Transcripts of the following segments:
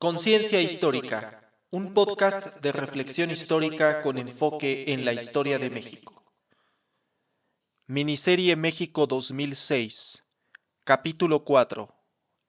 Conciencia Histórica, un podcast de reflexión histórica con enfoque en la historia de México. Miniserie México 2006, capítulo 4,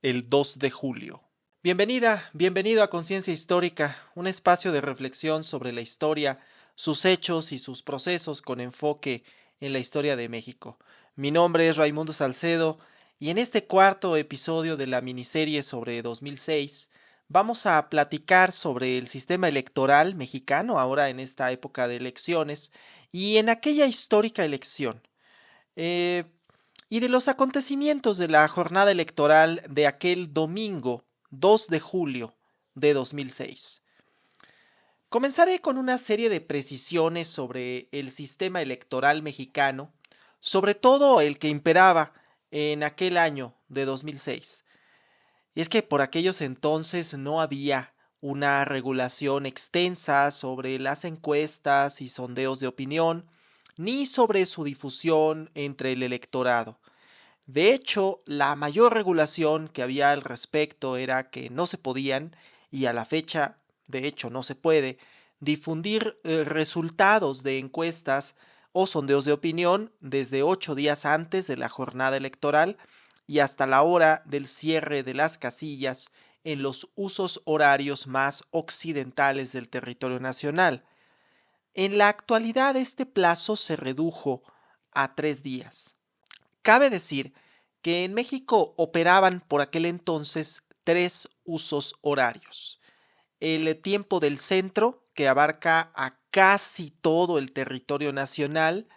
el 2 de julio. Bienvenido a Conciencia Histórica, un espacio de reflexión sobre la historia, sus hechos y sus procesos con enfoque en la historia de México. Mi nombre es Raimundo Salcedo y en este cuarto episodio de la miniserie sobre 2006 vamos a platicar sobre el sistema electoral mexicano ahora en esta época de elecciones y en aquella histórica elección. Eh, y de los acontecimientos de la jornada electoral de aquel domingo 2 de julio de 2006. Comenzaré con una serie de precisiones sobre el sistema electoral mexicano, sobre todo el que imperaba en aquel año de 2006. Y es que por aquellos entonces no había una regulación extensa sobre las encuestas y sondeos de opinión, ni sobre su difusión entre el electorado. De hecho, la mayor regulación que había al respecto era que no se podían, y a la fecha, de hecho, no se puede, difundir resultados de encuestas o sondeos de opinión desde 8 días antes de la jornada electoral y hasta la hora del cierre de las casillas en los usos horarios más occidentales del territorio nacional. En la actualidad este plazo se redujo a 3 días. Cabe decir que en México operaban por aquel entonces 3 usos horarios. El tiempo del centro, que abarca a casi todo el territorio nacional,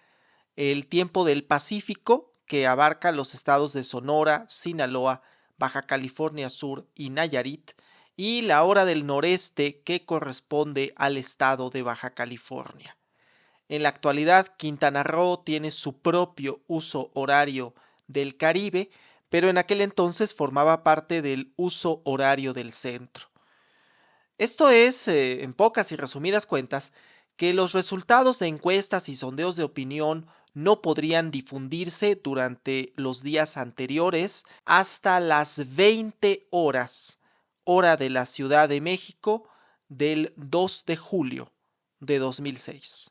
el tiempo del Pacífico, que abarca los estados de Sonora, Sinaloa, Baja California Sur y Nayarit, y la hora del noreste, que corresponde al estado de Baja California. En la actualidad, Quintana Roo tiene su propio uso horario del Caribe, pero en aquel entonces formaba parte del uso horario del centro. Esto es, en pocas y resumidas cuentas, que los resultados de encuestas y sondeos de opinión no podrían difundirse durante los días anteriores hasta las 20 horas, hora de la Ciudad de México, del 2 de julio de 2006.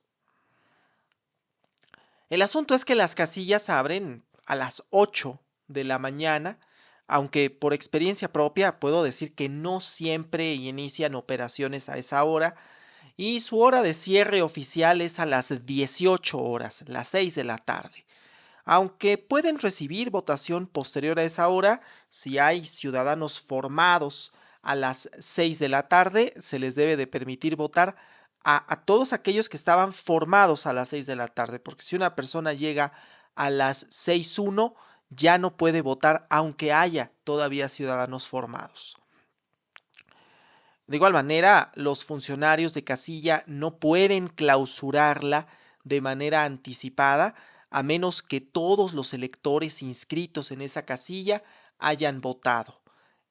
El asunto es que las casillas abren a las 8 de la mañana, aunque por experiencia propia puedo decir que no siempre inician operaciones a esa hora, y su hora de cierre oficial es a las 18 horas, las 6 de la tarde. Aunque pueden recibir votación posterior a esa hora, si hay ciudadanos formados a las 6 de la tarde, se les debe de permitir votar a todos aquellos que estaban formados a las 6 de la tarde, porque si una persona llega a las 6:01 ya no puede votar aunque haya todavía ciudadanos formados. De igual manera, los funcionarios de casilla no pueden clausurarla de manera anticipada a menos que todos los electores inscritos en esa casilla hayan votado.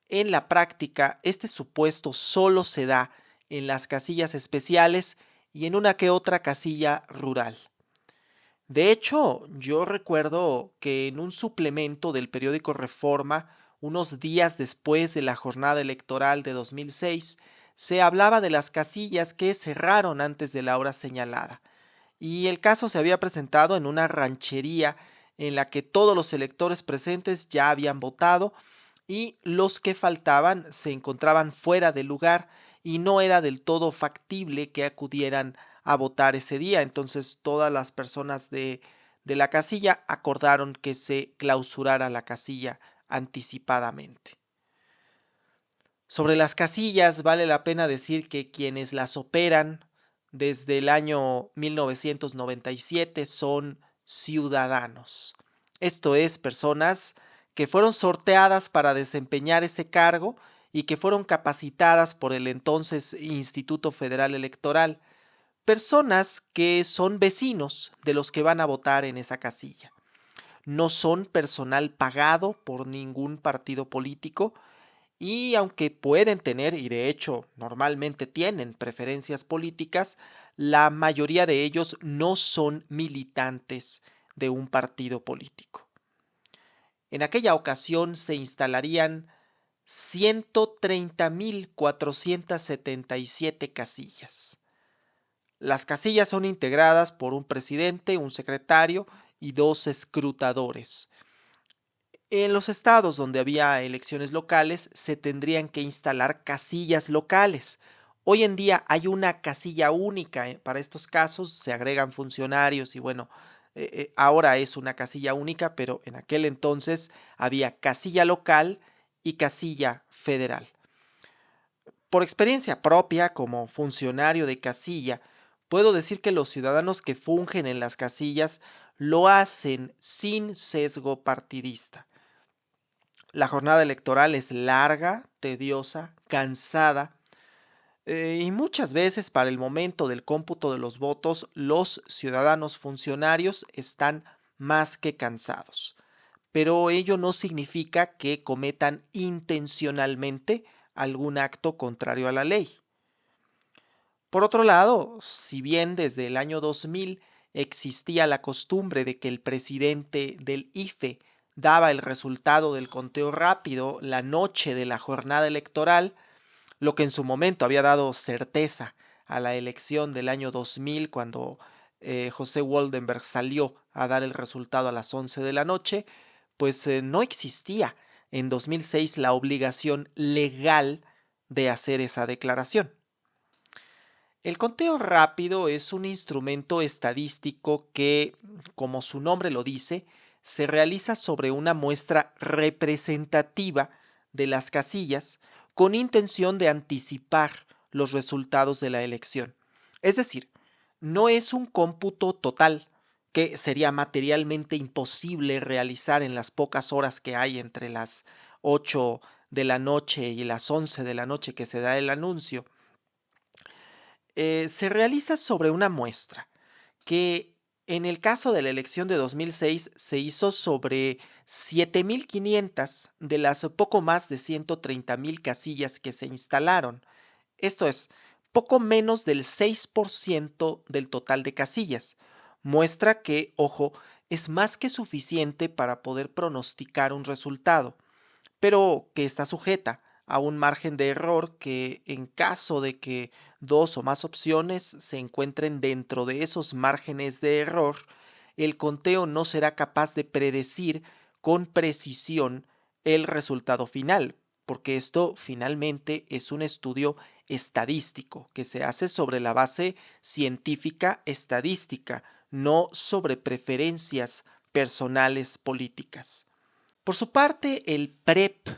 En la práctica, este supuesto solo se da en las casillas especiales y en una que otra casilla rural. De hecho, yo recuerdo que en un suplemento del periódico Reforma, unos días después de la jornada electoral de 2006, se hablaba de las casillas que cerraron antes de la hora señalada, y el caso se había presentado en una ranchería en la que todos los electores presentes ya habían votado y los que faltaban se encontraban fuera del lugar y no era del todo factible que acudieran a votar ese día. Entonces todas las personas de la casilla acordaron que se clausurara la casilla anticipadamente. Sobre las casillas vale la pena decir que quienes las operan desde el año 1997 son ciudadanos. Esto es, personas que fueron sorteadas para desempeñar ese cargo y que fueron capacitadas por el entonces Instituto Federal Electoral. Personas que son vecinos de los que van a votar en esa casilla. No son personal pagado por ningún partido político y aunque pueden tener, y de hecho normalmente tienen preferencias políticas, la mayoría de ellos no son militantes de un partido político. En aquella ocasión se instalarían 130.477 casillas. Las casillas son integradas por un presidente, un secretario y 2 escrutadores. En los estados donde había elecciones locales se tendrían que instalar casillas locales. Hoy en día hay una casilla única para estos casos, se agregan funcionarios y bueno, ahora es una casilla única, pero en aquel entonces había casilla local y casilla federal. Por experiencia propia como funcionario de casilla, puedo decir que los ciudadanos que fungen en las casillas lo hacen sin sesgo partidista. La jornada electoral es larga, tediosa, cansada y muchas veces para el momento del cómputo de los votos los ciudadanos funcionarios están más que cansados. Pero ello no significa que cometan intencionalmente algún acto contrario a la ley. Por otro lado, si bien desde el año 2000 existía la costumbre de que el presidente del IFE daba el resultado del conteo rápido la noche de la jornada electoral, lo que en su momento había dado certeza a la elección del año 2000 cuando José Woldenberg salió a dar el resultado a las 11 de la noche, pues no existía en 2006 la obligación legal de hacer esa declaración. El conteo rápido es un instrumento estadístico que, como su nombre lo dice, se realiza sobre una muestra representativa de las casillas con intención de anticipar los resultados de la elección. Es decir, no es un cómputo total que sería materialmente imposible realizar en las pocas horas que hay entre las 8 de la noche y las 11 de la noche que se da el anuncio. Se realiza sobre una muestra que en el caso de la elección de 2006 se hizo sobre 7.500 de las poco más de 130.000 casillas que se instalaron. Esto es, poco menos del 6% del total de casillas. Muestra que, ojo, es más que suficiente para poder pronosticar un resultado, pero que está sujeta a un margen de error que en caso de que 2 o más opciones se encuentren dentro de esos márgenes de error, el conteo no será capaz de predecir con precisión el resultado final, porque esto finalmente es un estudio estadístico que se hace sobre la base científica estadística, no sobre preferencias personales políticas. Por su parte, el PREP,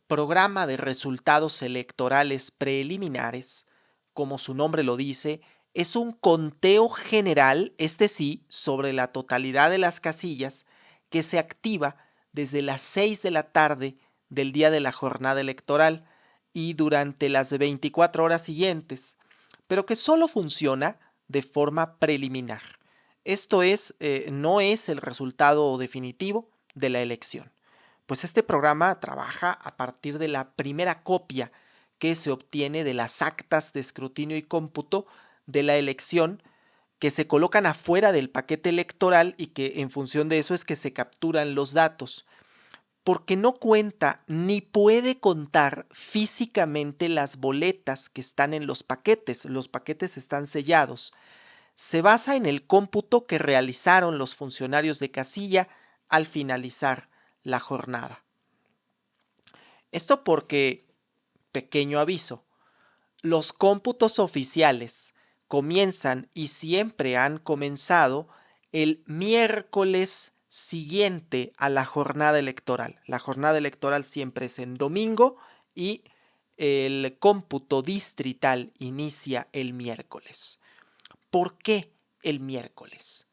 Programa de Resultados Electorales Preliminares, como su nombre lo dice, es un conteo general, este sí, sobre la totalidad de las casillas que se activa desde las 6 de la tarde del día de la jornada electoral y durante las 24 horas siguientes, pero que solo funciona de forma preliminar. Esto es, no es el resultado definitivo de la elección. Pues este programa trabaja a partir de la primera copia que se obtiene de las actas de escrutinio y cómputo de la elección que se colocan afuera del paquete electoral y que en función de eso es que se capturan los datos, porque no cuenta ni puede contar físicamente las boletas que están en los paquetes están sellados. Se basa en el cómputo que realizaron los funcionarios de casilla al finalizar la jornada. Esto porque, pequeño aviso, los cómputos oficiales comienzan y siempre han comenzado el miércoles siguiente a la jornada electoral. La jornada electoral siempre es en domingo y el cómputo distrital inicia el miércoles. ¿Por qué el miércoles?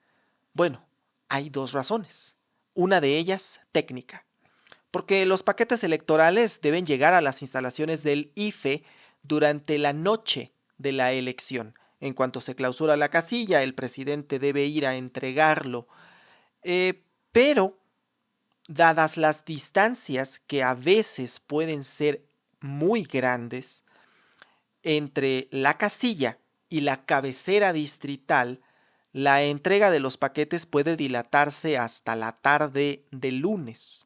Bueno, hay 2 razones. Una de ellas técnica, porque los paquetes electorales deben llegar a las instalaciones del IFE durante la noche de la elección. En cuanto se clausura la casilla, el presidente debe ir a entregarlo. Pero, dadas las distancias que a veces pueden ser muy grandes entre la casilla y la cabecera distrital, la entrega de los paquetes puede dilatarse hasta la tarde del lunes.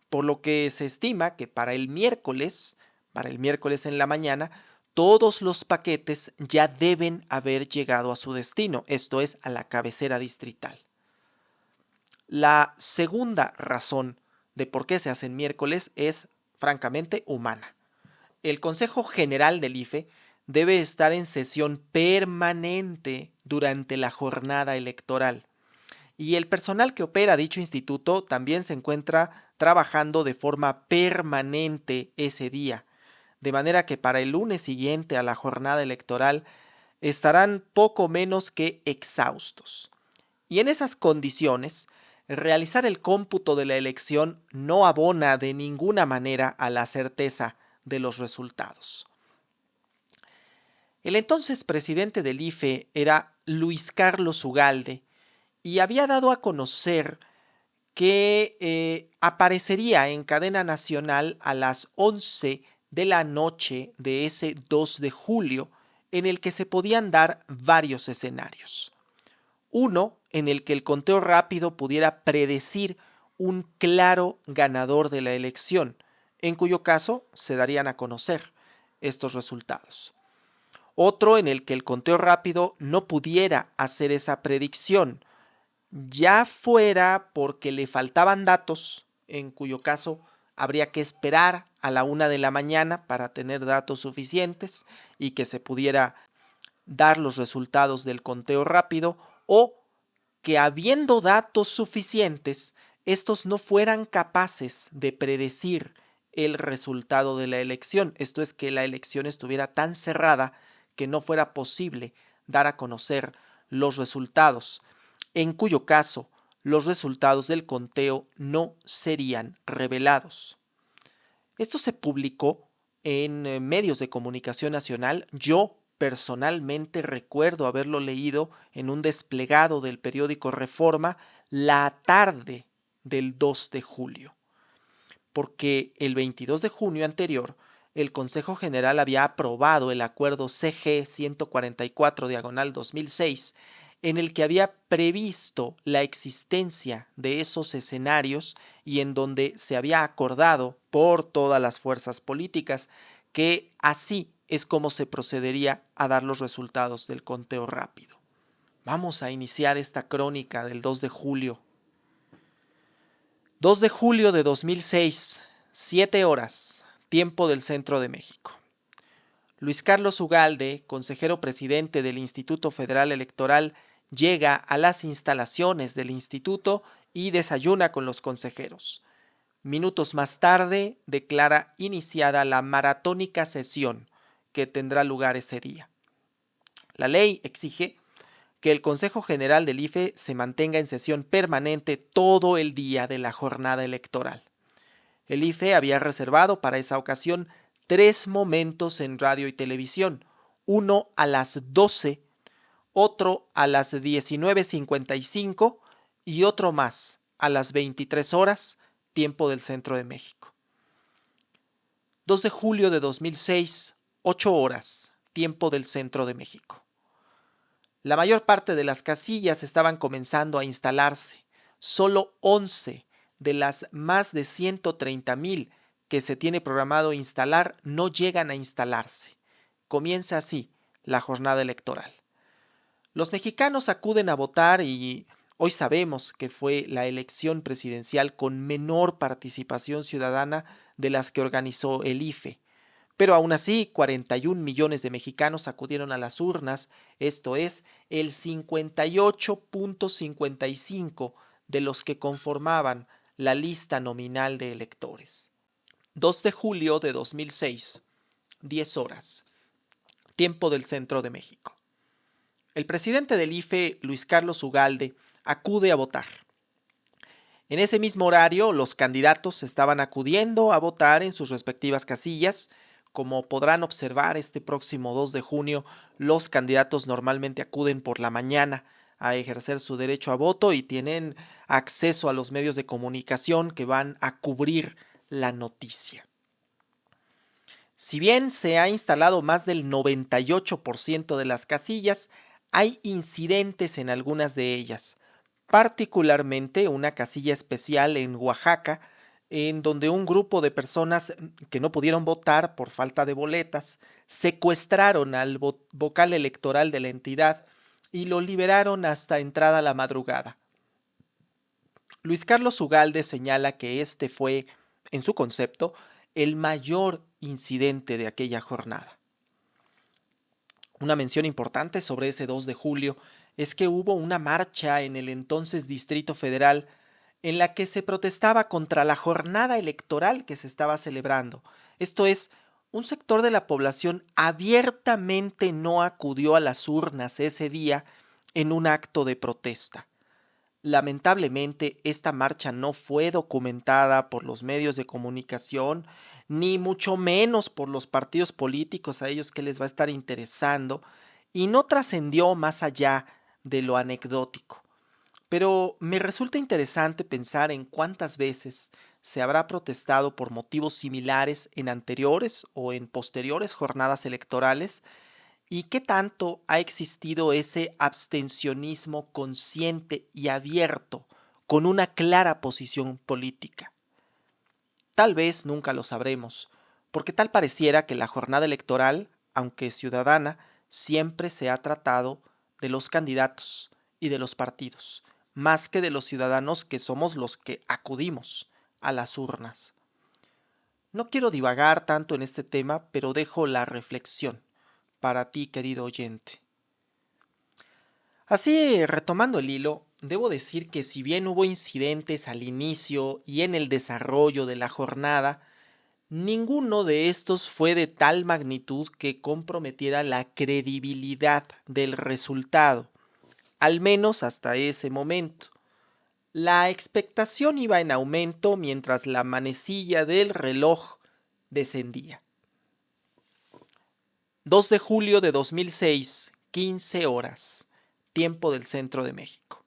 por lo que se estima que para el miércoles en la mañana, todos los paquetes ya deben haber llegado a su destino, esto es, a la cabecera distrital. La segunda razón de por qué se hacen miércoles es francamente humana. El Consejo General del IFE debe estar en sesión permanente durante la jornada electoral. Y el personal que opera dicho instituto también se encuentra trabajando de forma permanente ese día, de manera que para el lunes siguiente a la jornada electoral estarán poco menos que exhaustos. Y en esas condiciones, realizar el cómputo de la elección no abona de ninguna manera a la certeza de los resultados. El entonces presidente del IFE era Luis Carlos Ugalde y había dado a conocer que aparecería en cadena nacional a las 11 de la noche de ese 2 de julio, en el que se podían dar varios escenarios. Uno, en el que el conteo rápido pudiera predecir un claro ganador de la elección, en cuyo caso se darían a conocer estos resultados. Otro en el que el conteo rápido no pudiera hacer esa predicción, ya fuera porque le faltaban datos, en cuyo caso habría que esperar a la 1 de la mañana para tener datos suficientes y que se pudiera dar los resultados del conteo rápido, o que habiendo datos suficientes, estos no fueran capaces de predecir el resultado de la elección. Esto es, que la elección estuviera tan cerrada que no fuera posible dar a conocer los resultados, en cuyo caso los resultados del conteo no serían revelados. Esto se publicó en medios de comunicación nacional. Yo personalmente recuerdo haberlo leído en un desplegado del periódico Reforma la tarde del 2 de julio, porque el 22 de junio anterior el Consejo General había aprobado el acuerdo CG 144/2006, en el que había previsto la existencia de esos escenarios y en donde se había acordado por todas las fuerzas políticas que así es como se procedería a dar los resultados del conteo rápido. Vamos a iniciar esta crónica del 2 de julio. 2 de julio de 2006, 7 horas, tiempo del centro de México. Luis Carlos Ugalde, consejero presidente del Instituto Federal Electoral, llega a las instalaciones del instituto y desayuna con los consejeros. Minutos más tarde declara iniciada la maratónica sesión que tendrá lugar ese día. La ley exige que el Consejo General del IFE se mantenga en sesión permanente todo el día de la jornada electoral. El IFE había reservado para esa ocasión 3 momentos en radio y televisión, uno a las 12, otro a las 19:55 y otro más a las 23 horas, tiempo del centro de México. 2 de julio de 2006, 8 horas, tiempo del centro de México. La mayor parte de las casillas estaban comenzando a instalarse. Solo 11 de las más de 130,000 que se tiene programado instalar no llegan a instalarse. Comienza así la jornada electoral. Los mexicanos acuden a votar y hoy sabemos que fue la elección presidencial con menor participación ciudadana de las que organizó el IFE. Pero aún así, 41 millones de mexicanos acudieron a las urnas, esto es, el 58.55% de los que conformaban la lista nominal de electores. 2 de julio de 2006, 10 horas, tiempo del centro de México. El presidente del IFE, Luis Carlos Ugalde, acude a votar. En ese mismo horario, los candidatos estaban acudiendo a votar en sus respectivas casillas. Como podrán observar, este próximo 2 de junio, los candidatos normalmente acuden por la mañana a ejercer su derecho a voto y tienen acceso a los medios de comunicación que van a cubrir la noticia. Si bien se ha instalado más del 98% de las casillas, hay incidentes en algunas de ellas, particularmente una casilla especial en Oaxaca, en donde un grupo de personas que no pudieron votar por falta de boletas secuestraron al vocal electoral de la entidad y lo liberaron hasta entrada la madrugada. Luis Carlos Ugalde señala que este fue, en su concepto, el mayor incidente de aquella jornada. Una mención importante sobre ese 2 de julio es que hubo una marcha en el entonces Distrito Federal en la que se protestaba contra la jornada electoral que se estaba celebrando. Esto es, un sector de la población abiertamente no acudió a las urnas ese día en un acto de protesta. Lamentablemente, esta marcha no fue documentada por los medios de comunicación, ni mucho menos por los partidos políticos a ellos que les va a estar interesando, y no trascendió más allá de lo anecdótico. Pero me resulta interesante pensar en cuántas veces se habrá protestado por motivos similares en anteriores o en posteriores jornadas electorales y qué tanto ha existido ese abstencionismo consciente y abierto con una clara posición política. Tal vez nunca lo sabremos, porque tal pareciera que la jornada electoral, aunque ciudadana, siempre se ha tratado de los candidatos y de los partidos, más que de los ciudadanos que somos los que acudimos a las urnas. No quiero divagar tanto en este tema, pero dejo la reflexión para ti, querido oyente. Así, retomando el hilo, debo decir que si bien hubo incidentes al inicio y en el desarrollo de la jornada, ninguno de estos fue de tal magnitud que comprometiera la credibilidad del resultado, al menos hasta ese momento. La expectación iba en aumento mientras la manecilla del reloj descendía. 2 de julio de 2006, 15 horas, tiempo del centro de México.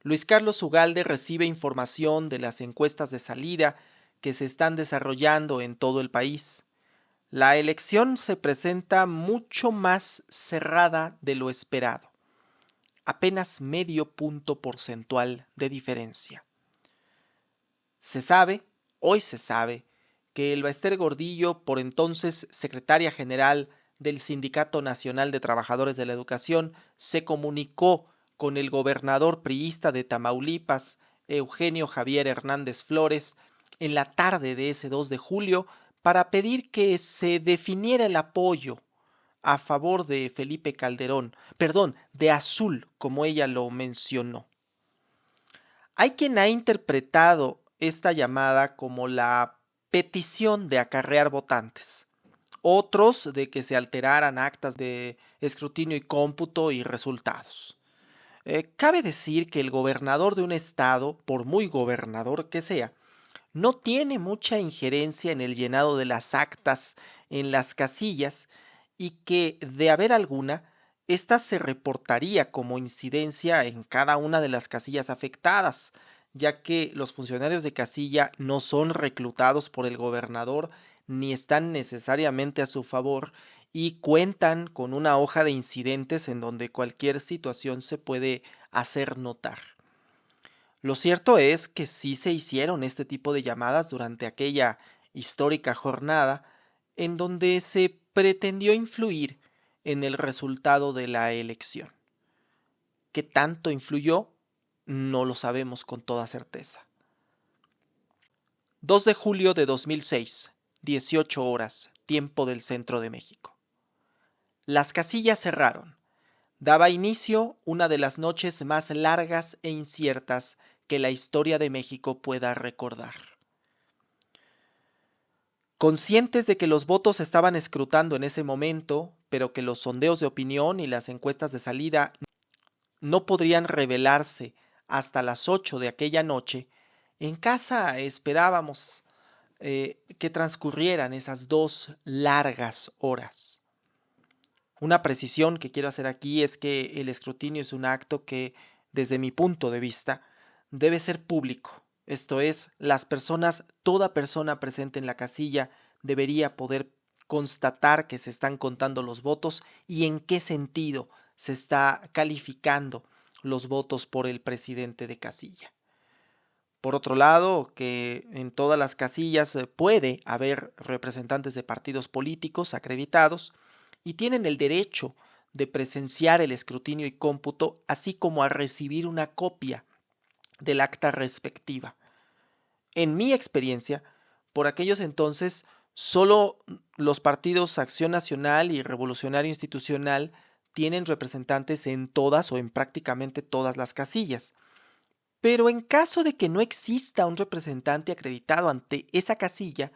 Luis Carlos Ugalde recibe información de las encuestas de salida que se están desarrollando en todo el país. La elección se presenta mucho más cerrada de lo esperado, apenas medio punto porcentual de diferencia. Hoy se sabe, que el Baester Gordillo, por entonces secretaria general del Sindicato Nacional de Trabajadores de la Educación, se comunicó con el gobernador priista de Tamaulipas, Eugenio Javier Hernández Flores, en la tarde de ese 2 de julio para pedir que se definiera el apoyo a favor de Felipe Calderón, de Azul, como ella lo mencionó. Hay quien ha interpretado esta llamada como la petición de acarrear votantes, otros de que se alteraran actas de escrutinio y cómputo y resultados. Cabe decir que el gobernador de un estado, por muy gobernador que sea, no tiene mucha injerencia en el llenado de las actas en las casillas y que, de haber alguna, ésta se reportaría como incidencia en cada una de las casillas afectadas, ya que los funcionarios de casilla no son reclutados por el gobernador ni están necesariamente a su favor y cuentan con una hoja de incidentes en donde cualquier situación se puede hacer notar. Lo cierto es que sí se hicieron este tipo de llamadas durante aquella histórica jornada en donde se pretendió influir en el resultado de la elección. ¿Qué tanto influyó? No lo sabemos con toda certeza. 2 de julio de 2006, 18 horas, tiempo del centro de México. Las casillas cerraron. Daba inicio una de las noches más largas e inciertas que la historia de México pueda recordar. Conscientes de que los votos se estaban escrutando en ese momento, pero que los sondeos de opinión y las encuestas de salida no podrían revelarse hasta las 8 de aquella noche, en casa esperábamos que transcurrieran esas 2 largas horas. Una precisión que quiero hacer aquí es que el escrutinio es un acto que, desde mi punto de vista, debe ser público. Esto es, toda persona presente en la casilla debería poder constatar que se están contando los votos y en qué sentido se está calificando los votos por el presidente de casilla. Por otro lado, que en todas las casillas puede haber representantes de partidos políticos acreditados y tienen el derecho de presenciar el escrutinio y cómputo, así como a recibir una copia del acta respectiva. En mi experiencia, por aquellos entonces, solo los partidos Acción Nacional y Revolucionario Institucional tienen representantes en todas o en prácticamente todas las casillas. Pero en caso de que no exista un representante acreditado ante esa casilla,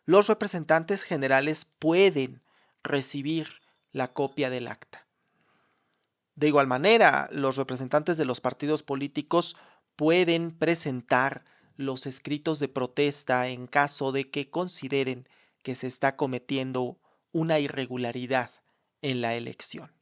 los representantes generales pueden recibir la copia del acta. De igual manera, los representantes de los partidos políticos pueden presentar los escritos de protesta en caso de que consideren que se está cometiendo una irregularidad en la elección.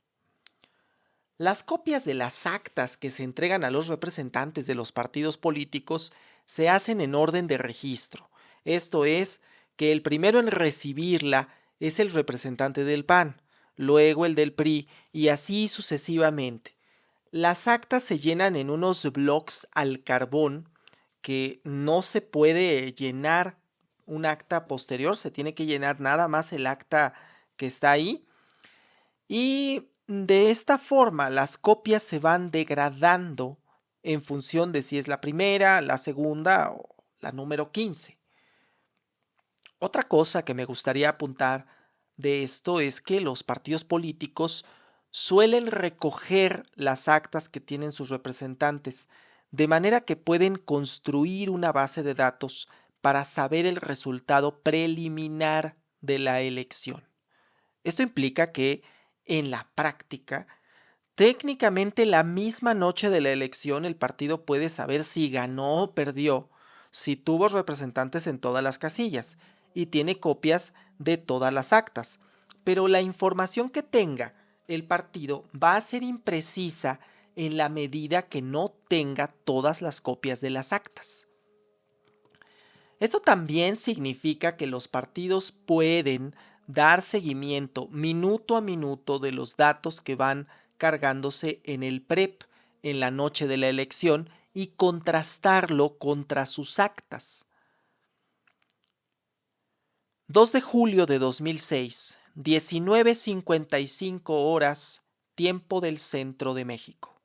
Las copias de las actas que se entregan a los representantes de los partidos políticos se hacen en orden de registro. Esto es, que el primero en recibirla es el representante del PAN, luego el del PRI y así sucesivamente. Las actas se llenan en unos blocs al carbón que no se puede llenar un acta posterior, se tiene que llenar nada más el acta que está ahí. Y de esta forma las copias se van degradando en función de si es la primera, la segunda o la número 15. Otra cosa que me gustaría apuntar de esto es que los partidos políticos suelen recoger las actas que tienen sus representantes, de manera que pueden construir una base de datos para saber el resultado preliminar de la elección. Esto implica que, en la práctica, técnicamente la misma noche de la elección el partido puede saber si ganó o perdió, si tuvo representantes en todas las casillas y tiene copias de todas las actas. Pero la información que tenga el partido va a ser imprecisa en la medida que no tenga todas las copias de las actas. Esto también significa que los partidos pueden dar seguimiento minuto a minuto de los datos que van cargándose en el PREP en la noche de la elección y contrastarlo contra sus actas. 2 de julio de 2006, 19:55 horas, tiempo del centro de México.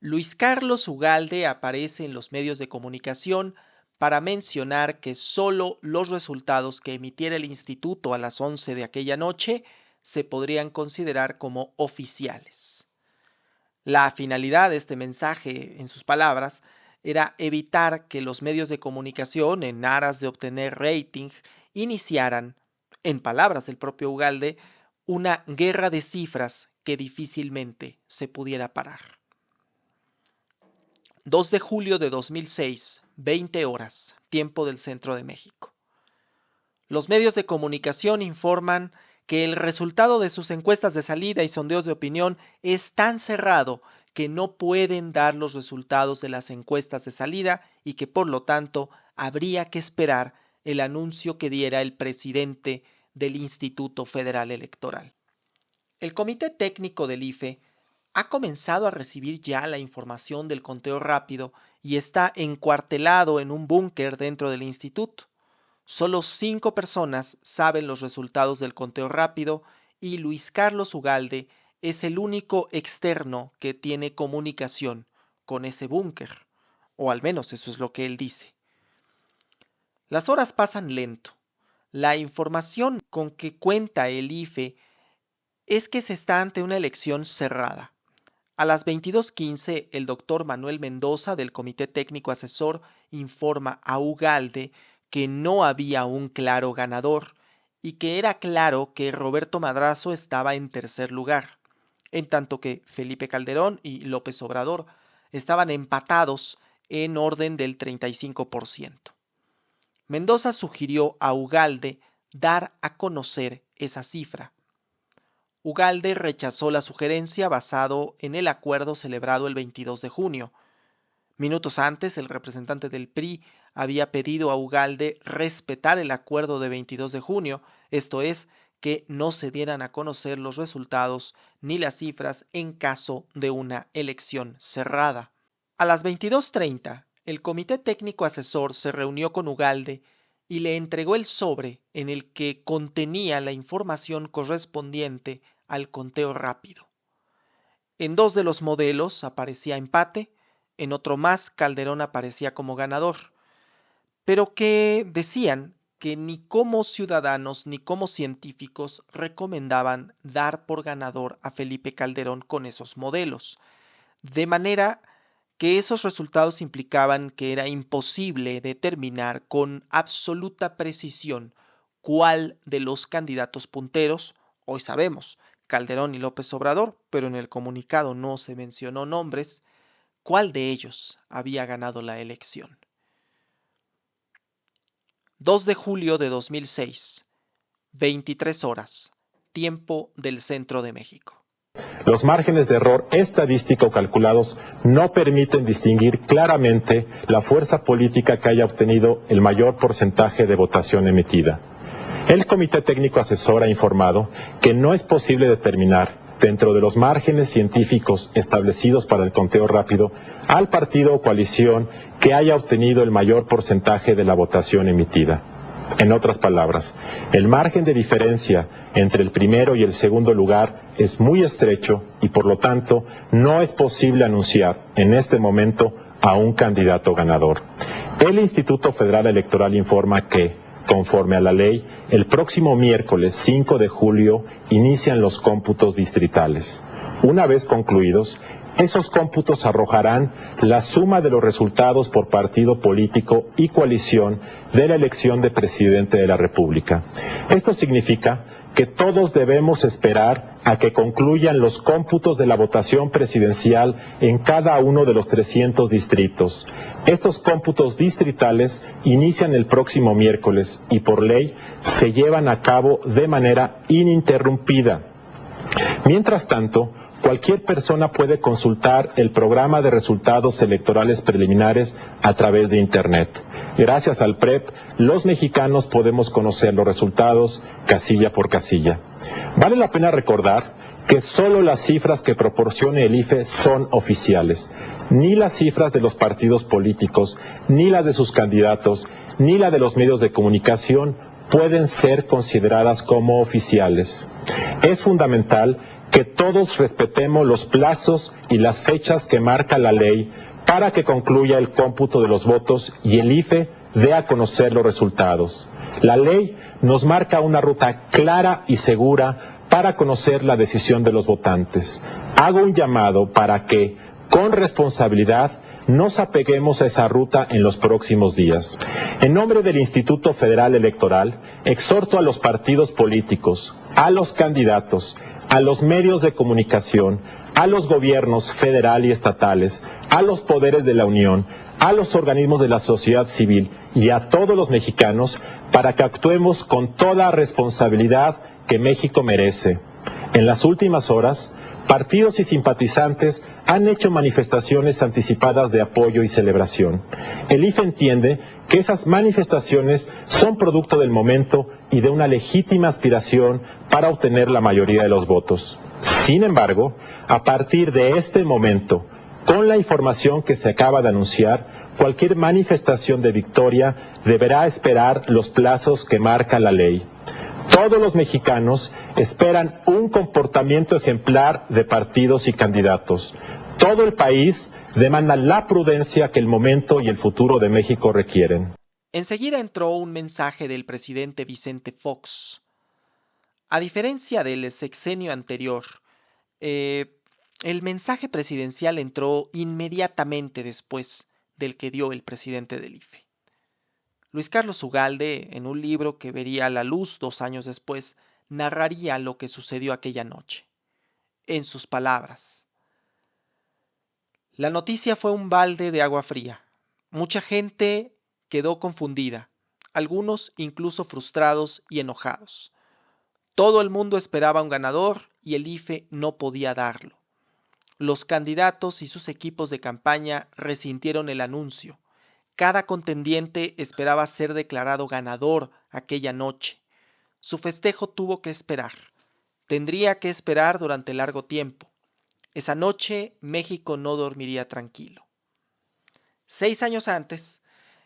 Luis Carlos Ugalde aparece en los medios de comunicación para mencionar que solo los resultados que emitiera el instituto a las 11 de aquella noche se podrían considerar como oficiales. La finalidad de este mensaje, en sus palabras, era evitar que los medios de comunicación, en aras de obtener rating, iniciaran, en palabras del propio Ugalde, una guerra de cifras que difícilmente se pudiera parar. 2 de julio de 2006, 20 horas, tiempo del centro de México. Los medios de comunicación informan que el resultado de sus encuestas de salida y sondeos de opinión es tan cerrado que no pueden dar los resultados de las encuestas de salida y que por lo tanto habría que esperar el anuncio que diera el presidente del Instituto Federal Electoral. El Comité Técnico del IFE ha comenzado a recibir ya la información del conteo rápido y está encuartelado en un búnker dentro del instituto. Solo 5 personas saben los resultados del conteo rápido y Luis Carlos Ugalde es el único externo que tiene comunicación con ese búnker, o al menos eso es lo que él dice. Las horas pasan lento. La información con que cuenta el IFE es que se está ante una elección cerrada. A las 22:15, el doctor Manuel Mendoza del Comité Técnico Asesor informa a Ugalde que no había un claro ganador y que era claro que Roberto Madrazo estaba en tercer lugar, en tanto que Felipe Calderón y López Obrador estaban empatados en orden del 35%. Mendoza sugirió a Ugalde dar a conocer esa cifra. Ugalde rechazó la sugerencia basado en el acuerdo celebrado el 22 de junio. Minutos antes, el representante del PRI había pedido a Ugalde respetar el acuerdo de 22 de junio, esto es, que no se dieran a conocer los resultados ni las cifras en caso de una elección cerrada. A las 22:30, el comité técnico asesor se reunió con Ugalde y le entregó el sobre en el que contenía la información correspondiente al conteo rápido. En 2 de los modelos aparecía empate, en otro más Calderón aparecía como ganador, pero que decían que ni como ciudadanos ni como científicos recomendaban dar por ganador a Felipe Calderón con esos modelos, de manera que esos resultados implicaban que era imposible determinar con absoluta precisión cuál de los candidatos punteros, hoy sabemos, Calderón y López Obrador, pero en el comunicado no se mencionó nombres, cuál de ellos había ganado la elección. 2 de julio de 2006, 23 horas, tiempo del centro de México. Los márgenes de error estadístico calculados no permiten distinguir claramente la fuerza política que haya obtenido el mayor porcentaje de votación emitida. El Comité Técnico Asesor ha informado que no es posible determinar, dentro de los márgenes científicos establecidos para el conteo rápido, al partido o coalición que haya obtenido el mayor porcentaje de la votación emitida. En otras palabras, el margen de diferencia entre el primero y el segundo lugar es muy estrecho y por lo tanto no es posible anunciar en este momento a un candidato ganador. El Instituto Federal Electoral informa que, conforme a la ley, el próximo miércoles 5 de julio inician los cómputos distritales. Una vez concluidos, esos cómputos arrojarán la suma de los resultados por partido político y coalición de la elección de presidente de la República. Esto significa que todos debemos esperar a que concluyan los cómputos de la votación presidencial en cada uno de los 300 distritos. Estos cómputos distritales inician el próximo miércoles y por ley se llevan a cabo de manera ininterrumpida. Mientras tanto, cualquier persona puede consultar el programa de resultados electorales preliminares a través de Internet. Gracias al PREP, los mexicanos podemos conocer los resultados casilla por casilla. Vale la pena recordar que solo las cifras que proporcione el IFE son oficiales. Ni las cifras de los partidos políticos, ni las de sus candidatos, ni la de los medios de comunicación pueden ser consideradas como oficiales. Es fundamental que todos respetemos los plazos y las fechas que marca la ley para que concluya el cómputo de los votos y el IFE dé a conocer los resultados. La ley nos marca una ruta clara y segura para conocer la decisión de los votantes. Hago un llamado para que, con responsabilidad, nos apeguemos a esa ruta en los próximos días. En nombre del Instituto Federal Electoral, exhorto a los partidos políticos, a los candidatos, a los medios de comunicación, a los gobiernos federal y estatales, a los poderes de la Unión, a los organismos de la sociedad civil y a todos los mexicanos para que actuemos con toda responsabilidad que México merece. En las últimas horas, partidos y simpatizantes han hecho manifestaciones anticipadas de apoyo y celebración. El IFE entiende que esas manifestaciones son producto del momento y de una legítima aspiración para obtener la mayoría de los votos. Sin embargo, a partir de este momento, con la información que se acaba de anunciar, cualquier manifestación de victoria deberá esperar los plazos que marca la ley. Todos los mexicanos esperan un comportamiento ejemplar de partidos y candidatos. Todo el país demanda la prudencia que el momento y el futuro de México requieren. Enseguida entró un mensaje del presidente Vicente Fox. A diferencia del sexenio anterior, el mensaje presidencial entró inmediatamente después del que dio el presidente del IFE. Luis Carlos Ugalde, en un libro que vería la luz 2 años después, narraría lo que sucedió aquella noche. En sus palabras: la noticia fue un balde de agua fría. Mucha gente quedó confundida, algunos incluso frustrados y enojados. Todo el mundo esperaba un ganador y el IFE no podía darlo. Los candidatos y sus equipos de campaña resintieron el anuncio. Cada contendiente esperaba ser declarado ganador aquella noche. Su festejo tuvo que esperar. Tendría que esperar durante largo tiempo. Esa noche México no dormiría tranquilo. 6 años antes,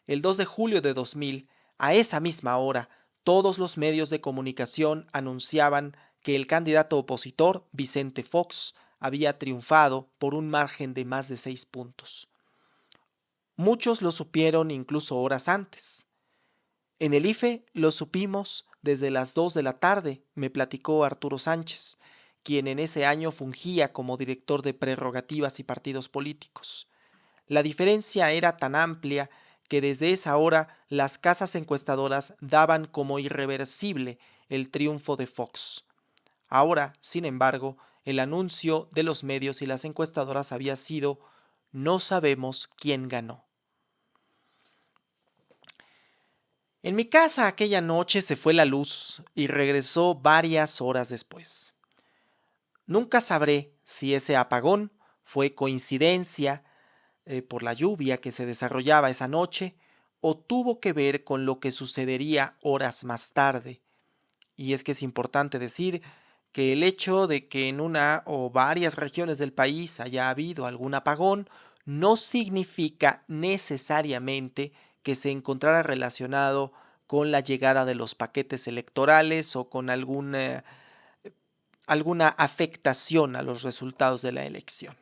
el 2 de julio de 2000, a esa misma hora, todos los medios de comunicación anunciaban que el candidato opositor, Vicente Fox, había triunfado por un margen de más de 6 puntos. Muchos lo supieron incluso horas antes. En el IFE lo supimos desde las 2 de la tarde, me platicó Arturo Sánchez, quien en ese año fungía como director de prerrogativas y partidos políticos. La diferencia era tan amplia que desde esa hora las casas encuestadoras daban como irreversible el triunfo de Fox. Ahora, sin embargo, el anuncio de los medios y las encuestadoras había sido: no sabemos quién ganó. En mi casa aquella noche se fue la luz y regresó varias horas después. Nunca sabré si ese apagón fue coincidencia por la lluvia que se desarrollaba esa noche o tuvo que ver con lo que sucedería horas más tarde. Y es que es importante decir que el hecho de que en una o varias regiones del país haya habido algún apagón no significa necesariamente que se encontrara relacionado con la llegada de los paquetes electorales o con alguna afectación a los resultados de la elección.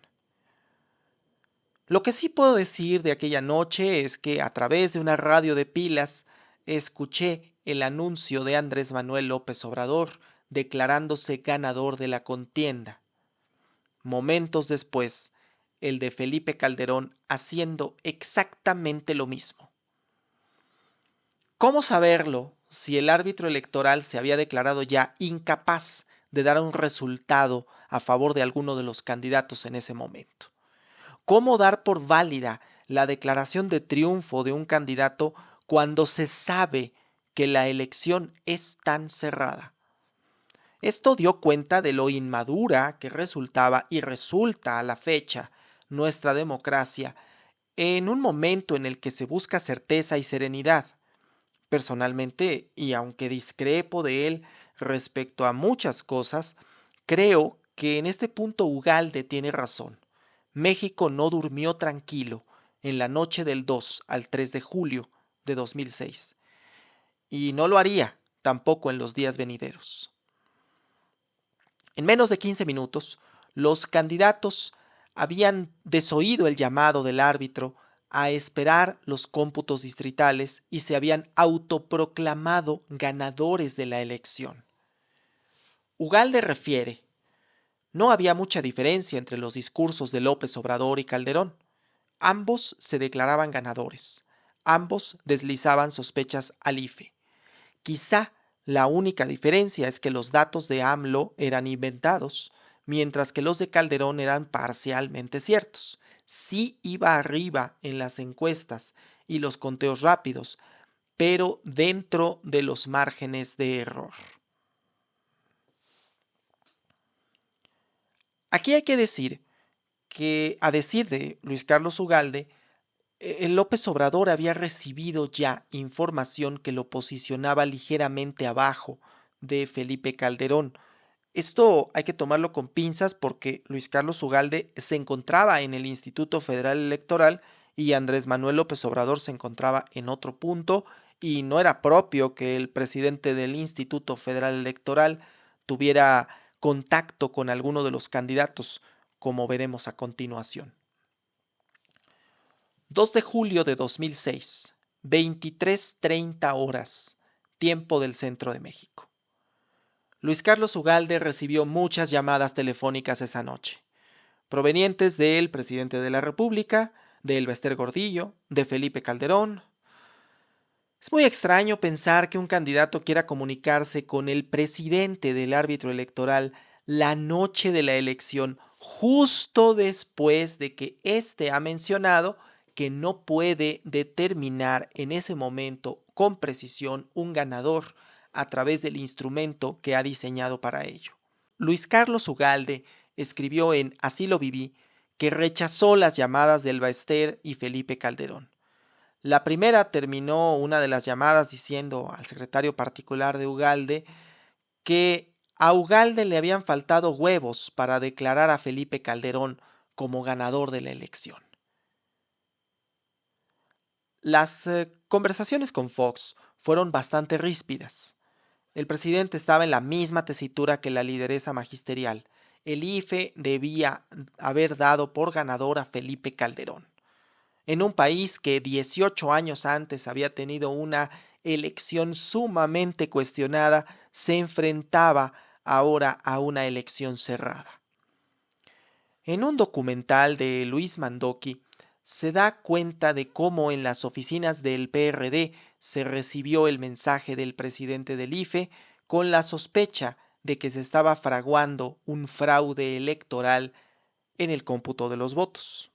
Lo que sí puedo decir de aquella noche es que a través de una radio de pilas escuché el anuncio de Andrés Manuel López Obrador declarándose ganador de la contienda. Momentos después, el de Felipe Calderón haciendo exactamente lo mismo. ¿Cómo saberlo si el árbitro electoral se había declarado ya incapaz de dar un resultado a favor de alguno de los candidatos en ese momento? ¿Cómo dar por válida la declaración de triunfo de un candidato cuando se sabe que la elección es tan cerrada? Esto dio cuenta de lo inmadura que resultaba y resulta a la fecha nuestra democracia en un momento en el que se busca certeza y serenidad. Personalmente, y aunque discrepo de él respecto a muchas cosas, creo que en este punto Ugalde tiene razón. México no durmió tranquilo en la noche del 2 al 3 de julio de 2006, y no lo haría tampoco en los días venideros. En menos de 15 minutos, los candidatos habían desoído el llamado del árbitro a esperar los cómputos distritales y se habían autoproclamado ganadores de la elección. Ugalde refiere: no había mucha diferencia entre los discursos de López Obrador y Calderón. Ambos se declaraban ganadores. Ambos deslizaban sospechas al IFE. Quizá la única diferencia es que los datos de AMLO eran inventados, mientras que los de Calderón eran parcialmente ciertos. Sí iba arriba en las encuestas y los conteos rápidos, pero dentro de los márgenes de error. Aquí hay que decir que, a decir de Luis Carlos Ugalde, el López Obrador había recibido ya información que lo posicionaba ligeramente abajo de Felipe Calderón. Esto hay que tomarlo con pinzas porque Luis Carlos Ugalde se encontraba en el Instituto Federal Electoral y Andrés Manuel López Obrador se encontraba en otro punto, y no era propio que el presidente del Instituto Federal Electoral tuviera contacto con alguno de los candidatos, como veremos a continuación. 2 de julio de 2006, 23:30 horas, tiempo del centro de México. Luis Carlos Ugalde recibió muchas llamadas telefónicas esa noche, provenientes del presidente de la República, de Elbester Gordillo, de Felipe Calderón. Es muy extraño pensar que un candidato quiera comunicarse con el presidente del árbitro electoral la noche de la elección, justo después de que éste ha mencionado que no puede determinar en ese momento con precisión un ganador a través del instrumento que ha diseñado para ello. Luis Carlos Ugalde escribió en Así lo viví que rechazó las llamadas de Elbester y Felipe Calderón. La primera terminó una de las llamadas diciendo al secretario particular de Ugalde que a Ugalde le habían faltado huevos para declarar a Felipe Calderón como ganador de la elección. Las conversaciones con Fox fueron bastante ríspidas. El presidente estaba en la misma tesitura que la lideresa magisterial. El IFE debía haber dado por ganador a Felipe Calderón. En un país que 18 años antes había tenido una elección sumamente cuestionada, se enfrentaba ahora a una elección cerrada. En un documental de Luis Mandoki se da cuenta de cómo en las oficinas del PRD se recibió el mensaje del presidente del IFE con la sospecha de que se estaba fraguando un fraude electoral en el cómputo de los votos.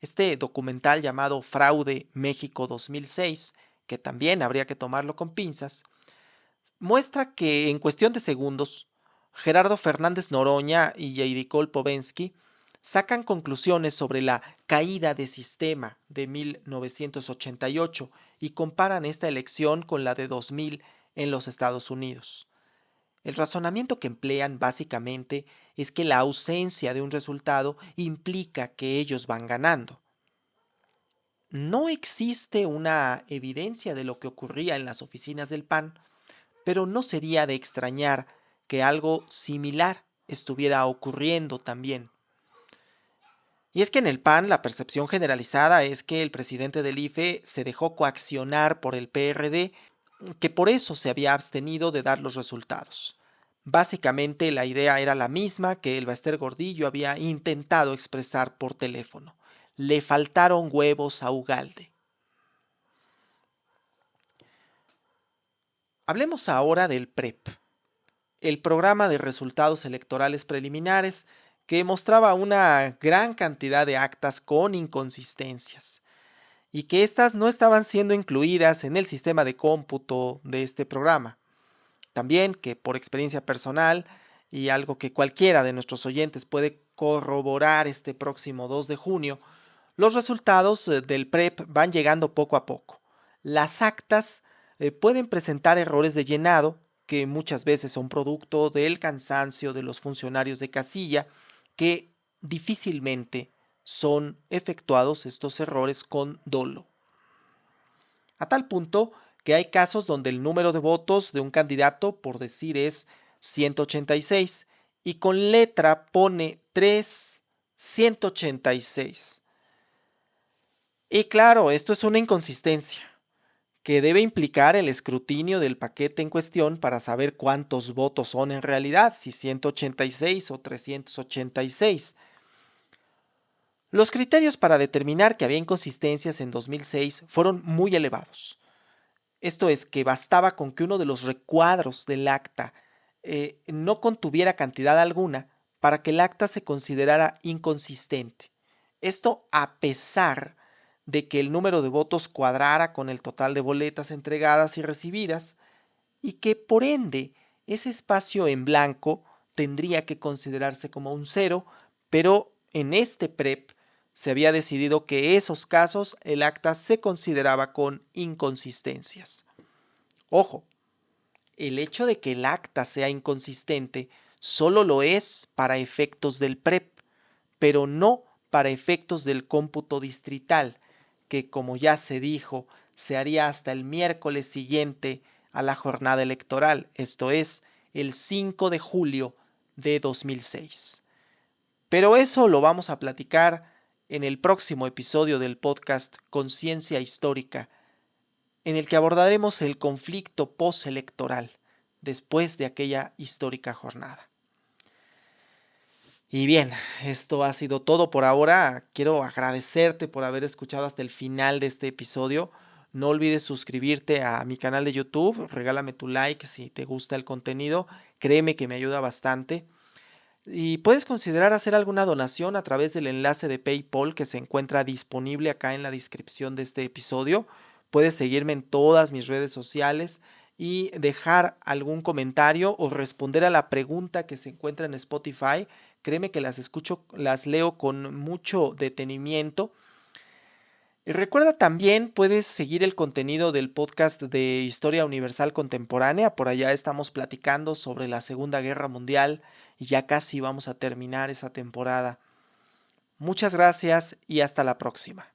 Este documental llamado Fraude México 2006, que también habría que tomarlo con pinzas, muestra que en cuestión de segundos, Gerardo Fernández Noroña y Yeidikol Povensky sacan conclusiones sobre la caída de sistema de 1988 y comparan esta elección con la de 2000 en los Estados Unidos. El razonamiento que emplean básicamente es que la ausencia de un resultado implica que ellos van ganando. No existe una evidencia de lo que ocurría en las oficinas del PAN, pero no sería de extrañar que algo similar estuviera ocurriendo también. Y es que en el PAN la percepción generalizada es que el presidente del IFE se dejó coaccionar por el PRD, que por eso se había abstenido de dar los resultados. Básicamente la idea era la misma que el Baester Gordillo había intentado expresar por teléfono. Le faltaron huevos a Ugalde. Hablemos ahora del PREP, el programa de resultados electorales preliminares que mostraba una gran cantidad de actas con inconsistencias y que éstas no estaban siendo incluidas en el sistema de cómputo de este programa. También que por experiencia personal y algo que cualquiera de nuestros oyentes puede corroborar este próximo 2 de junio, los resultados del PREP van llegando poco a poco. Las actas pueden presentar errores de llenado, que muchas veces son producto del cansancio de los funcionarios de casilla, que difícilmente son efectuados estos errores con dolo. A tal punto que hay casos donde el número de votos de un candidato, por decir, es 186 y con letra pone 186. Y claro, esto es una inconsistencia que debe implicar el escrutinio del paquete en cuestión para saber cuántos votos son en realidad, si 186 o 386. Los criterios para determinar que había inconsistencias en 2006 fueron muy elevados. Esto es, que bastaba con que uno de los recuadros del acta no contuviera cantidad alguna para que el acta se considerara inconsistente. Esto a pesar de que el número de votos cuadrara con el total de boletas entregadas y recibidas, y que por ende ese espacio en blanco tendría que considerarse como un 0, pero en este PREP se había decidido que esos casos el acta se consideraba con inconsistencias. Ojo, el hecho de que el acta sea inconsistente solo lo es para efectos del PREP, pero no para efectos del cómputo distrital, que como ya se dijo, se haría hasta el miércoles siguiente a la jornada electoral, esto es, el 5 de julio de 2006. Pero eso lo vamos a platicar en el próximo episodio del podcast Conciencia Histórica, en el que abordaremos el conflicto postelectoral después de aquella histórica jornada. Y bien, esto ha sido todo por ahora. Quiero agradecerte por haber escuchado hasta el final de este episodio. No olvides suscribirte a mi canal de YouTube, regálame tu like si te gusta el contenido, créeme que me ayuda bastante. Y puedes considerar hacer alguna donación a través del enlace de PayPal que se encuentra disponible acá en la descripción de este episodio. Puedes seguirme en todas mis redes sociales y dejar algún comentario o responder a la pregunta que se encuentra en Spotify. Créeme que las escucho, las leo con mucho detenimiento. Y recuerda también, puedes seguir el contenido del podcast de Historia Universal Contemporánea. Por allá estamos platicando sobre la Segunda Guerra Mundial y ya casi vamos a terminar esa temporada. Muchas gracias y hasta la próxima.